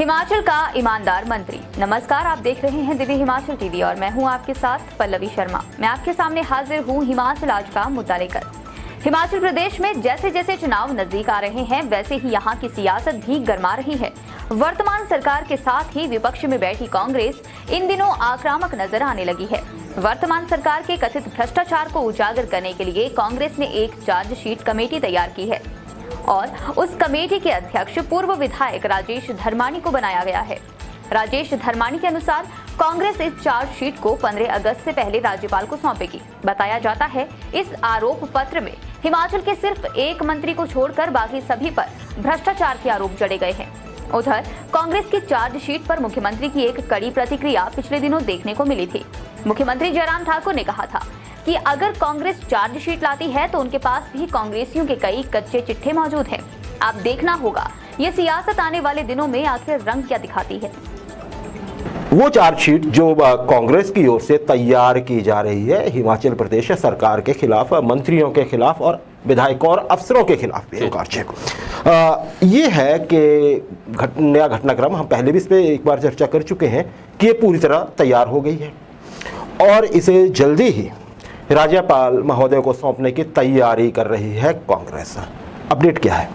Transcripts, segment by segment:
हिमाचल का ईमानदार मंत्री। नमस्कार, आप देख रहे हैं दिव्य हिमाचल टीवी और मैं हूं आपके साथ पल्लवी शर्मा। मैं आपके सामने हाजिर हूं हिमाचल आज का मुद्दा लेकर। हिमाचल प्रदेश में जैसे जैसे चुनाव नजदीक आ रहे हैं वैसे ही यहां की सियासत भी गर्मा रही है। वर्तमान सरकार के साथ ही विपक्ष में बैठी कांग्रेस इन दिनों आक्रामक नजर आने लगी है। वर्तमान सरकार के कथित भ्रष्टाचार को उजागर करने के लिए कांग्रेस ने एक चार्जशीट कमेटी तैयार की है और उस कमेटी के अध्यक्ष पूर्व विधायक राजेश धर्माणी को बनाया गया है। राजेश धर्माणी के अनुसार कांग्रेस इस चार्जशीट को 15 अगस्त से पहले राज्यपाल को सौंपेगी। बताया जाता है इस आरोप पत्र में हिमाचल के सिर्फ एक मंत्री को छोड़कर बाकी सभी पर भ्रष्टाचार के आरोप जड़े गए हैं। उधर कांग्रेस की चार्जशीट पर मुख्यमंत्री की एक कड़ी प्रतिक्रिया पिछले दिनों देखने को मिली थी। मुख्यमंत्री जयराम ठाकुर ने कहा था कि अगर कांग्रेस चार्जशीट लाती है तो उनके पास भी कांग्रेसियों के कई कच्चे चिट्ठे मौजूद हैं। आप देखना होगा ये सियासत आने वाले दिनों में आखिर रंग क्या दिखाती है। वो चार्जशीट जो कांग्रेस की ओर से तैयार की जा रही है हिमाचल प्रदेश सरकार के खिलाफ, मंत्रियों के खिलाफ और विधायकों और अफसरों के खिलाफ भी ये है कि नया घटनाक्रम हम पहले भी इस पर एक बार चर्चा कर चुके हैं कि ये पूरी तरह तैयार हो गई है और इसे जल्दी ही राज्यपाल महोदय को सौंपने की तैयारी कर रही है कांग्रेस। अपडेट क्या है?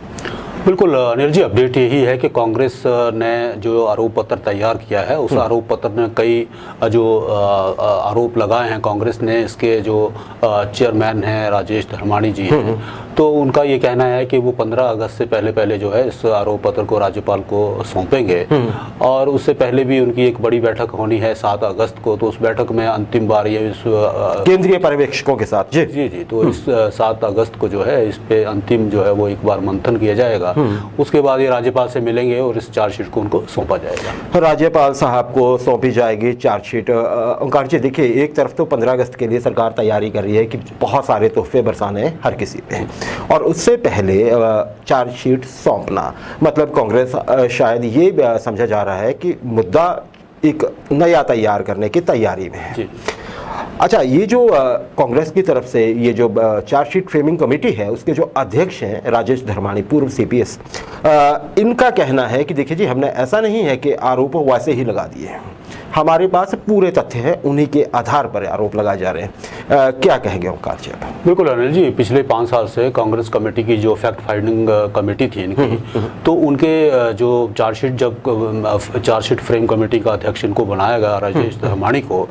बिल्कुल अनिल जी, अपडेट यही है कि कांग्रेस ने जो आरोप पत्र तैयार किया है उस आरोप पत्र में कई जो आरोप लगाए हैं कांग्रेस ने। इसके जो चेयरमैन हैं राजेश धर्माणी जी हैं, तो उनका ये कहना है कि वो 15 अगस्त से पहले जो है इस आरोप पत्र को राज्यपाल को सौंपेंगे और उससे पहले भी उनकी एक बड़ी बैठक होनी है 7 अगस्त को। तो उस बैठक में अंतिम बार ये केंद्रीय पर्यवेक्षकों के साथ जी तो इस 7 अगस्त को जो है इस पे अंतिम जो है वो एक बार मंथन किया जाएगा। उसके बाद ये राज्यपाल से मिलेंगे और इस चार्जशीट को उनको सौंपा जाएगा। राज्यपाल साहब को सौंपी जाएगी चार्जशीट। ओंकार जी, देखिए, एक तरफ तो 15 अगस्त के लिए सरकार तैयारी कर रही है कि बहुत सारे तोहफे बरसाने हर किसी पे, और उससे पहले चार्जशीट सौंपना मतलब कांग्रेस शायद ये समझा जा रहा है कि मुद्दा एक नया तैयार करने की तैयारी में है। अच्छा, ये जो कांग्रेस की तरफ से ये जो चार्जशीट फ्रेमिंग कमेटी है उसके जो अध्यक्ष हैं राजेश धर्माणी, पूर्व सीपीएस, इनका कहना है कि देखिए जी, हमने ऐसा नहीं है कि आरोप वैसे ही लगा दिए हैं, हमारे पास पूरे तथ्य हैं, उन्हीं के आधार पर आरोप लगाए जा रहे हैं। क्या कहेंगे ओंकार जी? बिल्कुल अनिल जी, पिछले 5 साल से कांग्रेस कमेटी की जो फैक्ट फाइंडिंग कमेटी थी इनकी, तो उनके जो चार्जशीट फ्रेम कमेटी का अध्यक्ष इनको बनाया गया राजेश धर्माणी को,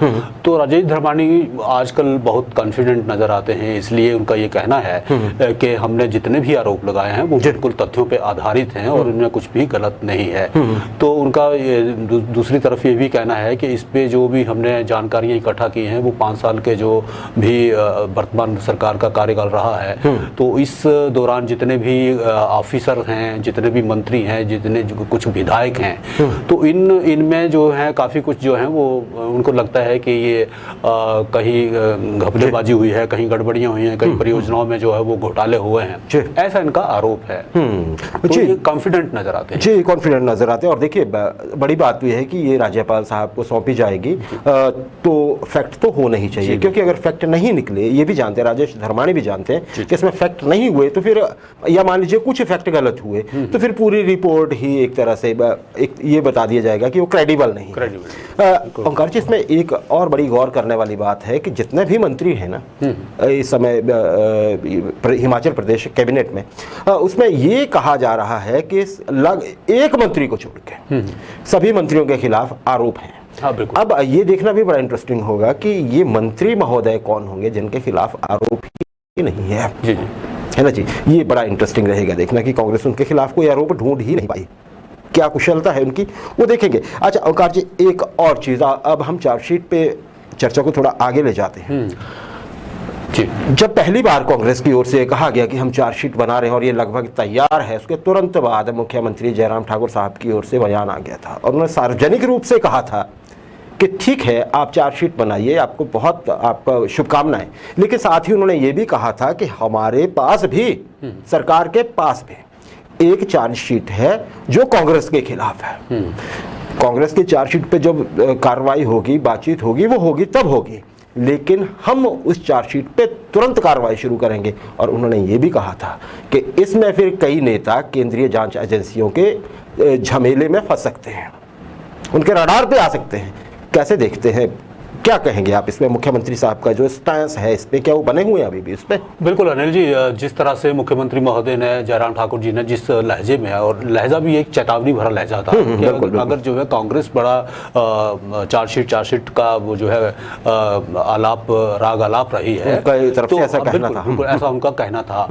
तो राजेश धर्माणी आजकल बहुत कॉन्फिडेंट नजर आते हैं। इसलिए उनका ये कहना है कि हमने जितने भी आरोप लगाए हैं वो बिल्कुल तथ्यों पर आधारित हैं और उनमें कुछ भी गलत नहीं है। तो उनका दूसरी तरफ ये भी कहना है कि इस पे जो भी हमने जानकारियां इकट्ठा की हैं वो 5 साल के जो भी वर्तमान सरकार का कार्यकाल रहा है, तो इस दौरान जितने भी ऑफिसर हैं, जितने भी मंत्री हैं, जितने कुछ विधायक हैं, तो इनमें जो है काफ़ी कुछ जो है वो उनको लगता है कि ये कहीं घपलेबाजी हुई है, कहीं गड़बड़ियाँ हुई हैं, कई परियोजनाओं में जो है वो घोटाले हुए हैं, ऐसा इनका आरोप है। तो ये कॉन्फिडेंट नजर आते हैं। जी, कॉन्फिडेंट नजर आते हैं। और देखिए, बड़ी बात ये है कि ये राज्यपाल साहब को सौंपी जाएगी तो फैक्ट तो होने ही चाहिए, क्योंकि अगर फैक्ट नहीं निकले, ये भी जानते हैं, राजेश धर्माणी भी जानते हैं कि इसमें फैक्ट नहीं हुए तो फिर, या मान लीजिए कुछ फैक्ट गलत हुए तो फिर पूरी रिपोर्ट ही एक तरह से ये बता दिया जाएगा कि वो क्रेडिबल नहीं। ओंकार जी, इसमें एक और बड़ी गौर करने वाली बात है कि जितने भी मंत्री हैं ना इस समय हिमाचल प्रदेश कैबिनेट में, उसमें ये कहा जा रहा है कि एक मंत्री को छोड़ के सभी मंत्रियों के खिलाफ आरोप हैं। अब ये देखना भी बड़ा इंटरेस्टिंग होगा कि ये मंत्री महोदय कौन होंगे जिनके खिलाफ आरोप ही नहीं है। है ना जी? ये बड़ा इंटरेस्टिंग रहेगा देखना कि कांग्रेस उनके खिलाफ कोई आरोप ढूंढ ही नहीं पाई। क्या कुशलता है उनकी, वो देखेंगे। अच्छा ओंकार जी, एक और चीज, अब हम चार्जशीट पे चर्चा को थोड़ा आगे ले जाते हैं। जब पहली बार कांग्रेस की ओर से कहा गया कि हम चार्जशीट बना रहे हैं और ये लगभग तैयार है, उसके तुरंत बाद मुख्यमंत्री जयराम ठाकुर साहब की ओर से बयान आ गया था और उन्होंने सार्वजनिक रूप से कहा था कि ठीक है, आप चार्जशीट बनाइए, आपको बहुत आपका शुभकामनाएं, लेकिन साथ ही उन्होंने ये भी कहा था कि हमारे पास भी, सरकार के पास भी एक चार्जशीट है जो कांग्रेस के खिलाफ है। कांग्रेस की चार्जशीट पे जब कार्रवाई होगी, बातचीत होगी, वो होगी तब होगी, लेकिन हम उस चार्जशीट पे तुरंत कार्रवाई शुरू करेंगे। और उन्होंने ये भी कहा था कि इसमें फिर कई नेता केंद्रीय जांच एजेंसियों के झमेले में फंस सकते हैं, उनके रडार पे आ सकते हैं। कैसे देखते हैं, क्या कहेंगे आप इसमें? मुख्यमंत्री साहब का जो स्टैंस है इस पे, क्या वो बने हुए हैं अभी भी इस पे? बिल्कुल अनिल जी, जिस तरह से मुख्यमंत्री महोदय ने, जयराम ठाकुर जी ने जिस लहजे में, और लहजा भी एक चेतावनी भरा लहजा था कि अगर जो है कांग्रेस बड़ा चार्जशीट का वो जो है राग आलाप रही है, तो ऐसा कहना था, बिल्कुल ऐसा उनका कहना था।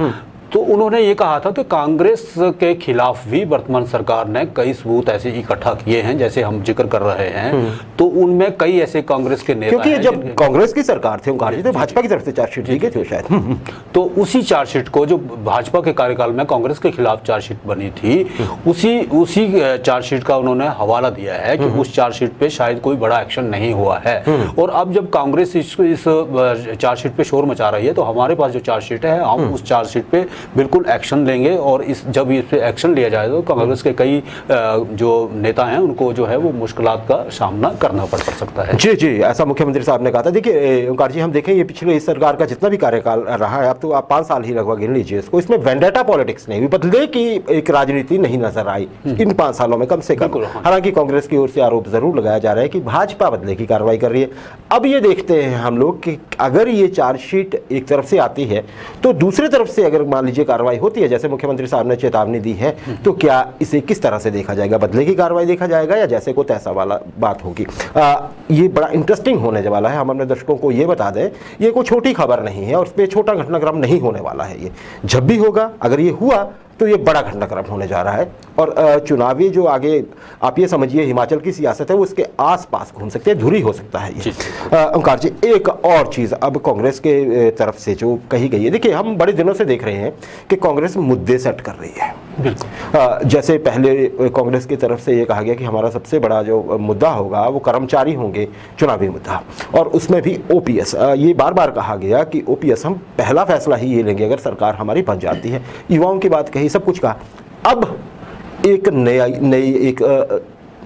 तो उन्होंने ये कहा था कि कांग्रेस के खिलाफ भी वर्तमान सरकार ने कई सबूत ऐसे इकट्ठा किए हैं, जैसे हम जिक्र कर रहे हैं, तो उनमें कई ऐसे कांग्रेस के नेता क्योंकि जब कांग्रेस की सरकार थी ओंकार जी, तो भाजपा की तरफ से चार्जशीट दी गई थी शायद, तो उसी चार्जशीट को जो भाजपा के कार्यकाल में कांग्रेस के खिलाफ चार्जशीट बनी थी, उसी चार्जशीट का उन्होंने हवाला दिया है कि उस चार्जशीट पे शायद कोई बड़ा एक्शन नहीं हुआ है। और अब जब कांग्रेस इस चार्जशीट पे शोर मचा रही है, तो हमारे पास जो चार्जशीट है, हम उस चार्जशीट पे बिल्कुल एक्शन लेंगे, और जब इस पे एक्शन लिया जाए तो कांग्रेस के कई जो नेता हैं उनको जो है वो मुश्किलात का सामना करना पड़ सकता है। जी जी, ऐसा मुख्यमंत्री साहब ने कहा था। देखिए ओंकार जी, हम देखें ये पिछले इस सरकार का जितना भी कार्यकाल रहा है, अब तो आप 5 साल ही लगभग गिन लीजिए इसको, इसमें वेंडेटा पॉलिटिक्स नहीं हुई, बदले की एक राजनीति नहीं नजर आई इन 5 सालों में कम से कम। हालांकि कांग्रेस की ओर से आरोप जरूर लगाया जा रहा है कि भाजपा बदले की कार्रवाई कर रही है। अब ये देखते हैं हम लोग कि अगर ये चार्जशीट एक तरफ से आती है, तो दूसरी तरफ से अगर मान लीजिए कार्रवाई होती है, जैसे मुख्यमंत्री साहब ने चेतावनी दी है, तो क्या इसे किस तरह से देखा जाएगा? बदले की कार्रवाई देखा जाएगा या जैसे को तैसा वाला बात होगी? ये बड़ा इंटरेस्टिंग होने वाला है। हम अपने दर्शकों को ये बता दें, ये कोई छोटी खबर नहीं है और उस पर छोटा घटनाक्रम नहीं होने वाला है। ये जब भी होगा, अगर ये हुआ तो ये बड़ा घटनाक्रम होने जा रहा है। और चुनावी जो आगे आप ये समझिए हिमाचल की सियासत है, वो उसके आसपास घूम सकती है, धुरी हो सकता है ये। ओंकार जी, एक और चीज़ अब कांग्रेस के तरफ से जो कही गई है, देखिए हम बड़े दिनों से देख रहे हैं कि कांग्रेस मुद्दे सेट कर रही है। जैसे पहले कांग्रेस की तरफ से ये कहा गया कि हमारा सबसे बड़ा जो मुद्दा होगा वो कर्मचारी होंगे, चुनावी मुद्दा, और उसमें भी ओपीएस। ये बार बार कहा गया कि ओपीएस हम पहला फैसला ही ये लेंगे अगर सरकार हमारी बन जाती है। युवाओं की बात कही, सब कुछ कहा। अब एक नई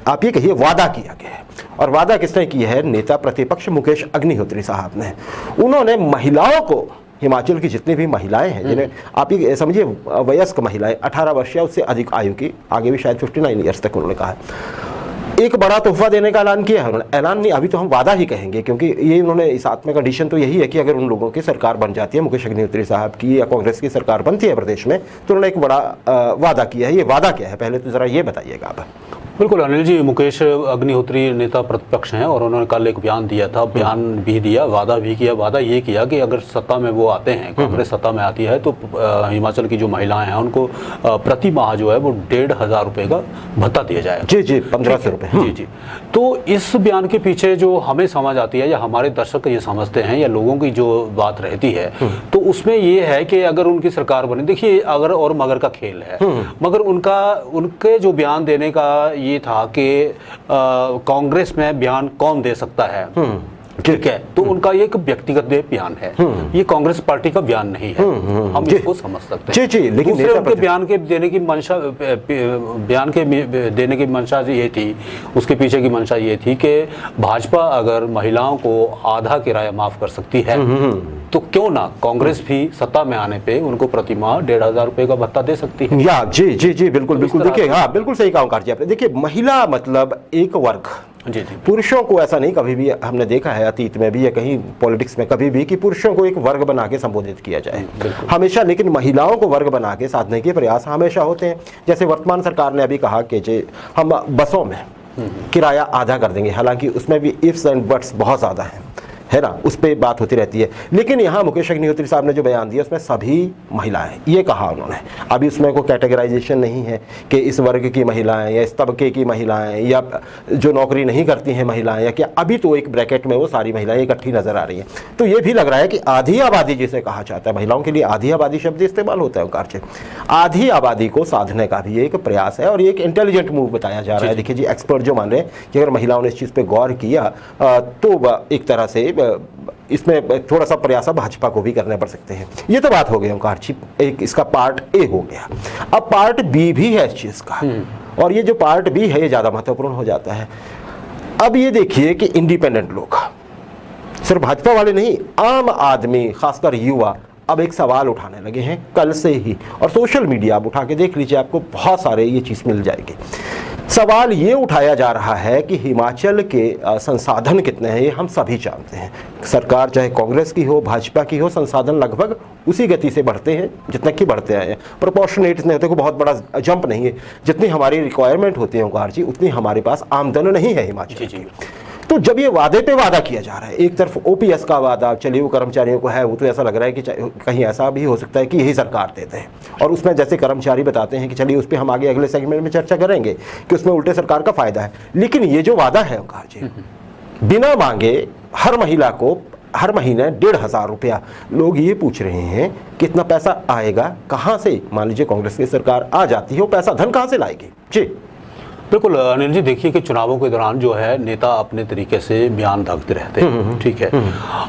आप ये कहिए वादा किया गया है, और वादा किसने किया है? नेता प्रतिपक्ष मुकेश अग्निहोत्री साहब ने। उन्होंने महिलाओं को, हिमाचल की जितनी भी महिलाएं हैं, जिन्हें आप ये समझिए वयस्क महिलाएं 18 वर्ष या उससे अधिक आयु की, आगे भी शायद 59 ईयर्स तक उन्होंने कहा है, एक बड़ा तोहफा देने का ऐलान किया है उन्होंने। ऐलान नहीं, अभी तो हम वादा ही कहेंगे, क्योंकि ये उन्होंने इस साथ में कंडीशन तो यही है कि अगर उन लोगों की सरकार बन जाती है, मुकेश अग्निहोत्री साहब की या कांग्रेस की सरकार बनती है प्रदेश में, तो उन्होंने एक बड़ा वादा किया है। ये वादा क्या है, पहले तो जरा ये बताइएगा आप। बिल्कुल अनिल जी, मुकेश अग्निहोत्री नेता प्रतिपक्ष हैं और उन्होंने कल एक बयान दिया था, बयान भी दिया, वादा भी किया। वादा ये किया कि अगर सत्ता में वो आते हैं, कांग्रेस सत्ता में आती है, तो हिमाचल की जो महिलाएं हैं उनको प्रति माह जो है वो 1,500 रुपये का भत्ता दिया जाएगा। जी जी, 1,500 रुपये। जी जी। तो इस बयान के पीछे जो हमें समझ आती है, या हमारे दर्शक ये समझते हैं, या लोगों की जो बात रहती है, तो उसमें ये है कि अगर उनकी सरकार बने, देखिए अगर और मगर का खेल है, मगर उनके जो बयान देने का ये था कि कांग्रेस में बयान कौन दे सकता है, ठीक है, तो उनका ये एक व्यक्तिगत बयान है, ये कांग्रेस पार्टी का बयान नहीं है, हम इसको समझ सकते हैं। जी जी, लेकिन दूसरे उनके बयान के देने की मंशा, बयान के देने की मंशा ये थी, उसके पीछे की मंशा ये थी कि भाजपा अगर महिलाओं को आधा किराया माफ कर सकती है, तो क्यों ना कांग्रेस भी सत्ता में आने पे उनको प्रति माह 1,500 रुपये का भत्ता दे सकती है। या जी जी जी, बिल्कुल बिल्कुल। देखिए हाँ, बिल्कुल सही कहा ओंकार जी आपने। देखिए महिला मतलब एक वर्ग, जी जी। पुरुषों को ऐसा नहीं, कभी भी हमने देखा है अतीत में भी या कहीं पॉलिटिक्स में कभी भी, कि पुरुषों को एक वर्ग बना के संबोधित किया जाए हमेशा, लेकिन महिलाओं को वर्ग बना के साधने के प्रयास हमेशा होते हैं। जैसे वर्तमान सरकार ने अभी कहा कि हम बसों में किराया आधा कर देंगे, हालांकि उसमें भी इफ्स एंड बट्स बहुत ज़्यादा है ना, उस पर बात होती रहती है। लेकिन यहाँ मुकेश अग्निहोत्री साहब ने जो बयान दिया उसमें सभी महिलाएं, ये कहा उन्होंने। अभी उसमें कोई कैटेगराइजेशन नहीं है कि इस वर्ग की महिलाएं या इस तबके की महिलाएं या जो नौकरी नहीं करती हैं महिलाएं या क्या, अभी तो एक ब्रैकेट में वो सारी महिलाएं इकट्ठी नजर आ रही हैं। तो ये भी लग रहा है कि आधी आबादी जिसे कहा जाता है, महिलाओं के लिए आधी आबादी शब्द इस्तेमाल होता है ओंकार जी, आधी आबादी को साधने का भी एक प्रयास है और ये एक इंटेलिजेंट मूव बताया जा रहा है। देखिए जी, एक्सपर्ट जो मान रहे हैं कि अगर महिलाओं ने इस चीज़ पर गौर किया तो एक तरह से इसमें थोड़ा सा प्रयास भाजपा को भी करने पड़ सकते हैं। ये तो बात हो गई ओंकार जी, एक इसका पार्ट ए हो गया। अब पार्ट बी भी है इस चीज़ का, और ये जो पार्ट बी है ये ज़्यादा महत्वपूर्ण हो जाता है। अब ये देखिए कि इंडिपेंडेंट लोग, सिर्फ भाजपा वाले नहीं, आम आदमी खासकर युवा अब एक सवाल उठाने लगे हैं कल से ही, और सोशल मीडिया आप उठा के देख लीजिए, आपको बहुत सारे ये चीज़ मिल जाएगी। सवाल ये उठाया जा रहा है कि हिमाचल के संसाधन कितने हैं, ये हम सभी जानते हैं। सरकार चाहे कांग्रेस की हो, भाजपा की हो, संसाधन लगभग उसी गति से बढ़ते हैं जितना कि बढ़ते आए हैं। प्रोपोर्शनेट इतने होते, कोई बहुत बड़ा जंप नहीं है। जितनी हमारी रिक्वायरमेंट होती है ओंकार जी, उतनी हमारे पास आमदन नहीं है हिमाचल की। तो जब ये वादे पे वादा किया जा रहा है, एक तरफ ओपीएस का वादा, चलिए वो कर्मचारियों को है, वो तो ऐसा लग रहा है कि कहीं ऐसा भी हो सकता है कि यही सरकार देते हैं, और उसमें जैसे कर्मचारी बताते हैं कि चलिए उस पर हम आगे अगले सेगमेंट में चर्चा करेंगे कि उसमें उल्टे सरकार का फायदा है। लेकिन ये जो वादा है ओंकार जी, बिना मांगे हर महिला को हर महीने 1,500 रुपया, लोग ये पूछ रहे हैं कितना पैसा आएगा, कहाँ से, मान लीजिए कांग्रेस की सरकार आ जाती है, वो पैसा धन कहाँ से लाएगी जी? बिल्कुल अनिल जी, देखिए कि चुनावों के दौरान जो है नेता अपने तरीके से बयान दागते रहते हैं, ठीक है।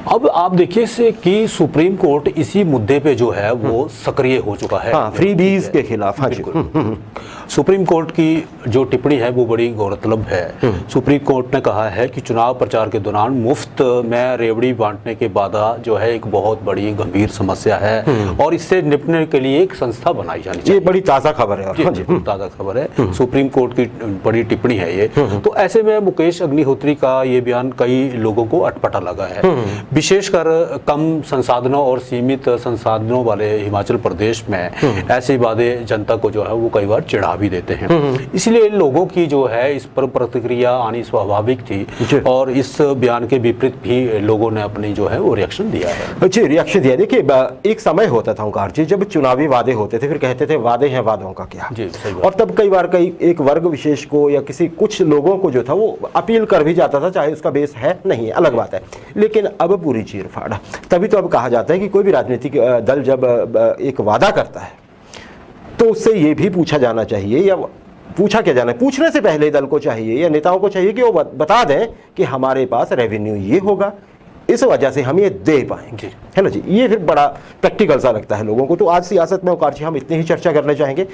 अब आप देखिए से कि सुप्रीम कोर्ट इसी मुद्दे पे जो है वो सक्रिय हो चुका है, हाँ, फ्रीबीज के खिलाफ। हाँ जी। सुप्रीम कोर्ट की जो टिप्पणी है वो बड़ी गौरतलब है। सुप्रीम कोर्ट ने कहा है कि चुनाव प्रचार के दौरान मुफ्त में रेवड़ी बांटने के वादा जो है एक बहुत बड़ी गंभीर समस्या है, और इससे निपटने के लिए एक संस्था बनाई जानी चाहिए। ये बड़ी ताज़ा खबर है। हाँ जी, ताज़ा खबर है, सुप्रीम कोर्ट की बड़ी टिप्पणी है ये। तो ऐसे में मुकेश अग्निहोत्री का ये बयान कई लोगों को अटपटा लगा है, विशेषकर कम संसाधनों और सीमित संसाधनों वाले हिमाचल प्रदेश में ऐसे वादे जनता को जो है वो कई बार चिढ़ा भी देते हैं। इसलिए लोगों की जो है इस पर प्रतिक्रिया आनी स्वाभाविक थी, और इस बयान के विपरीत भी लोगों ने अपनी जो है वो रिएक्शन दिया है। जी, रिएक्शन दिया। देखिए, एक समय होता था ओंकार जी जब चुनावी वादे होते थे, फिर कहते थे वादे हैं, वादों का क्या जी, सही बात। और तब कई बार एक वर्ग विशेष को या किसी कुछ लोगों को जो था वो अपील कर भी जाता था, चाहे उसका बेस है नहीं है, अलग बात है। लेकिन अब पूरी चीर फाड़। तभी तो अब कहा जाता है कि कोई भी राजनीतिक दल जब एक वादा करता है तो उससे ये भी पूछा जाना चाहिए, या पूछा क्या जाना है, पूछने से पहले दल को चाहिए या नेताओं को चाहिए कि वो बता दें कि हमारे पास रेवेन्यू ये होगा, इस वजह से हम ये दे पाएंगे, है ना जी। ये फिर बड़ा प्रैक्टिकल सा लगता है लोगों को। तो आज सियासत में ओंकार जी हम इतनी ही चर्चा करना चाहेंगे।